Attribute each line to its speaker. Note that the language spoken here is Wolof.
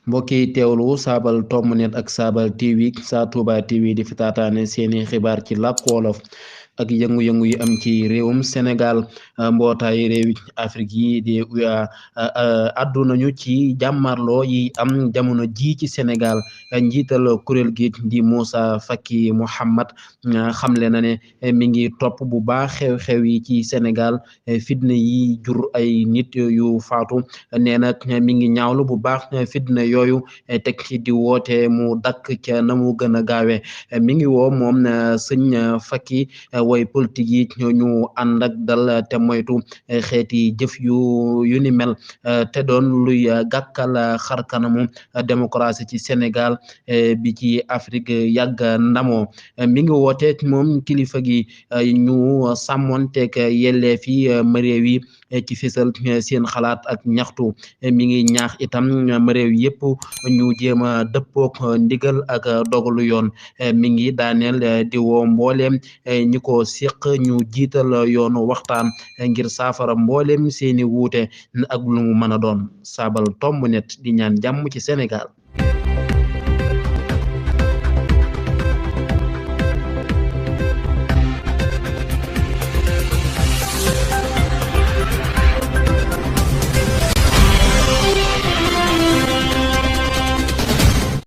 Speaker 1: mbokk yi teewlu saabal tomb net ak saabal TV Sa Touba TV di fi taataane seeni xibaar ci làkku wolof ak yëngu-yëngu yi am ci réewum Sénégal. mbootaay réewi Afrique yi di addu nañu ci jàmmarloo yi am jamono ji ci Sénégal. njiital kuréel gi di Moussa Faki Mohamed xamle na ne mi ngi topp bu baax xew-xew yi ci Sénégal, fitna yi jur ay nit yu faatu. nee na mi ngi ñaawlu bu baax fitna yooyu, teg ci di woote mu dakk ca na mu gën a gaawe. mi ngi woo moom sëñ Faki way politique yi ñu ànd ak dal te moytu xeeti jëf yu ni mel, te doon luy gàkkal xar kanamu démocratie ci Sénégal bi ci Afrique yàgg ndamoo. mi ngi woote moom kilifa gi ñu sàmmonteeg yelleefi réew yi ci fisal seen xalaat ak ñaxtu. mi ngi ñaax itam réew yépp ñu jéem a dëppook ndigal ak dogalu yoon. mi ngi daaneel di woo mbooleem ñi ko séq ñu jiital yoonu waxtaan ngir saafara mbooleem seeni wuute ak lu mu mën a doon. saabal tomb net di ñaan jàmm ci Sénégal.